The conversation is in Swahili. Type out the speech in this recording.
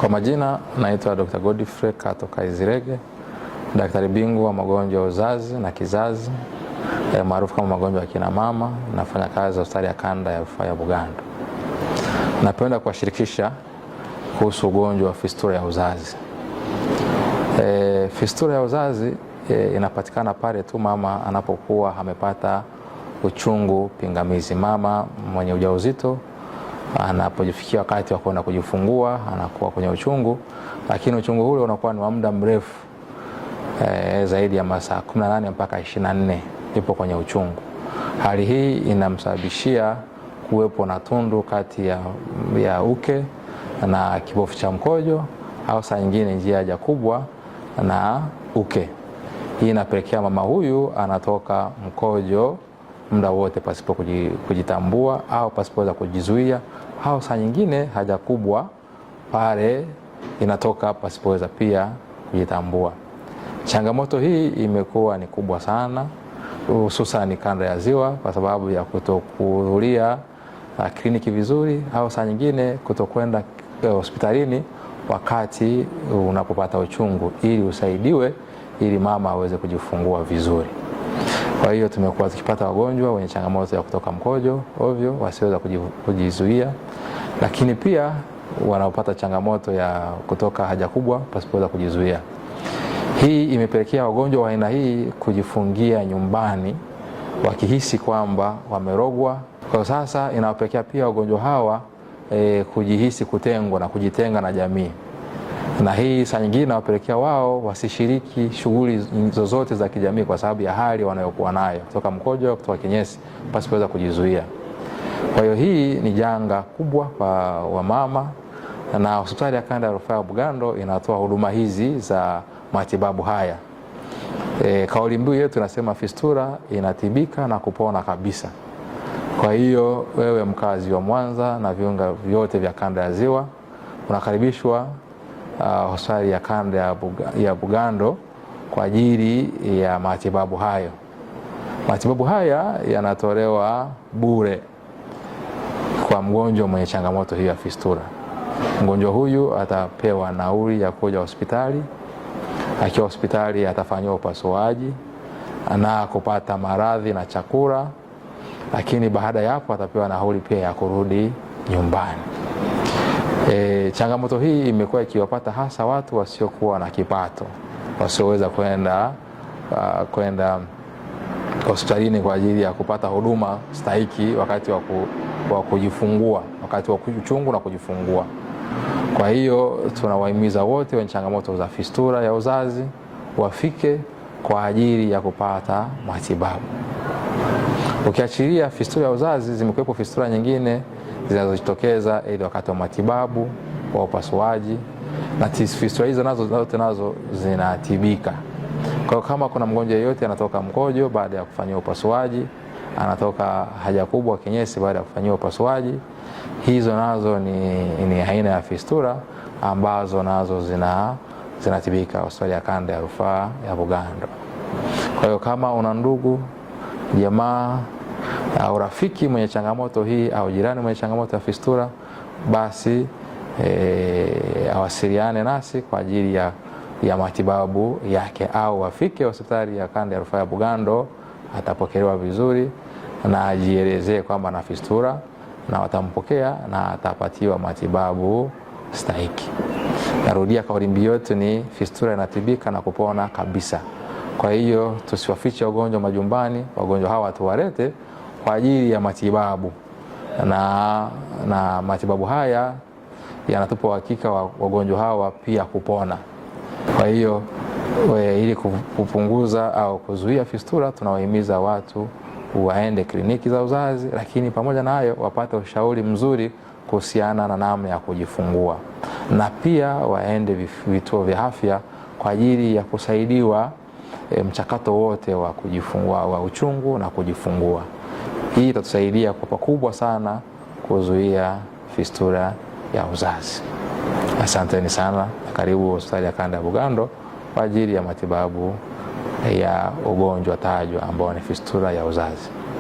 Kwa majina naitwa Dr. Godfrey Kato Kaizirege, daktari bingwa wa magonjwa ya uzazi na kizazi maarufu kama magonjwa ya kina mama. Nafanya kazi hospitali ya kanda ya rufaa ya Bugando. Napenda kuwashirikisha kuhusu ugonjwa wa fistula ya uzazi. Fistula ya uzazi inapatikana pale tu mama anapokuwa amepata uchungu pingamizi. Mama mwenye ujauzito anapojifikia wakati wa kwenda kujifungua anakuwa kwenye uchungu, lakini uchungu ule unakuwa ni wa muda mrefu zaidi ya masaa 18 mpaka 24 ipo kwenye uchungu. Hali hii inamsababishia kuwepo na tundu kati ya uke na kibofu cha mkojo au saa nyingine njia haja kubwa na uke. Hii inapelekea mama huyu anatoka mkojo muda wote pasipo kujitambua au pasipoweza kujizuia, au saa nyingine haja kubwa pale inatoka pasipoweza pia kujitambua. Changamoto hii imekuwa ni kubwa sana, hususan kanda ya Ziwa, kwa sababu ya kutokuhudhuria kliniki vizuri au saa nyingine kutokwenda hospitalini wakati unapopata uchungu ili usaidiwe ili mama aweze kujifungua vizuri. Kwa hiyo tumekuwa tukipata wagonjwa wenye changamoto ya kutoka mkojo ovyo wasiweza kujizuia, lakini pia wanaopata changamoto ya kutoka haja kubwa pasipoweza kujizuia. Hii imepelekea wagonjwa wa aina hii kujifungia nyumbani wakihisi kwamba wamerogwa. Kwa sasa inawapelekea pia wagonjwa hawa kujihisi kutengwa na kujitenga na jamii, na hii saa nyingine inawapelekea wao wasishiriki shughuli zozote za kijamii kwa sababu ya hali wanayokuwa nayo kutoka mkojo, kutoka kinyesi pasipoweza kujizuia. Kwa hiyo hii ni janga kubwa kwa wamama, na hospitali ya kanda ya rufaa ya Bugando inatoa huduma hizi za matibabu haya. Kauli mbiu yetu inasema fistula inatibika na kupona kabisa. Kwa hiyo wewe mkazi wa Mwanza na viunga vyote vya kanda ya Ziwa unakaribishwa hospitali ya kanda ya Bugando kwa ajili ya matibabu hayo. Matibabu haya yanatolewa bure kwa mgonjwa mwenye changamoto hii ya fistula. Mgonjwa huyu atapewa nauli ya kuja hospitali. Akiwa hospitali atafanyiwa upasuaji na kupata maradhi na chakula, lakini baada ya hapo atapewa nauli pia ya kurudi nyumbani. Changamoto hii imekuwa ikiwapata hasa watu wasiokuwa na kipato, wasioweza kwenda hospitalini kwa ajili ya kupata huduma stahiki wakati wa kujifungua, wakati wa uchungu na kujifungua. Kwa hiyo tunawahimiza wote wenye changamoto za fistula ya uzazi wafike kwa ajili ya kupata matibabu. Ukiachilia fistula ya uzazi, zimekuwepo fistula nyingine zinazojitokeza aidha wakati wa matibabu wa upasuaji, na fistula hizo nazo zinatibika. Kwa hiyo kama kuna mgonjwa yeyote anatoka mkojo baada ya kufanyiwa upasuaji, anatoka haja kubwa kinyesi baada ya kufanyiwa upasuaji, hizo nazo ni aina ya fistula ambazo nazo zinatibika hospitali ya kanda ya rufaa ya Bugando. Kwa hiyo kama una ndugu, jamaa au rafiki mwenye changamoto hii au jirani mwenye changamoto ya fistula, basi awasiliane nasi kwa ajili ya matibabu yake, au afike hospitali ya kanda ya rufaa ya Bugando, atapokelewa vizuri na ajielezee kwamba ana fistula, na watampokea na atapatiwa matibabu stahiki. Narudia, kauli mbiu yetu ni fistula inatibika na kupona kabisa. Kwa hiyo tusiwafiche wagonjwa majumbani, wagonjwa hawa tuwalete kwa ajili ya matibabu, na matibabu haya yanatupa uhakika wa wagonjwa hawa pia kupona. Kwa hiyo ili kupunguza au kuzuia fistula, tunawahimiza watu waende kliniki za uzazi, lakini pamoja na hayo wapate ushauri mzuri kuhusiana na namna ya kujifungua, na pia waende vituo vya afya kwa ajili ya kusaidiwa mchakato wote wa kujifungua, wa uchungu na kujifungua. Hii itatusaidia kwa pakubwa sana kuzuia fistula ya uzazi. Asanteni sana, na karibu hospitali ya kanda ya Bugando kwa ajili ya matibabu ya ugonjwa tajwa ambao ni fistula ya uzazi.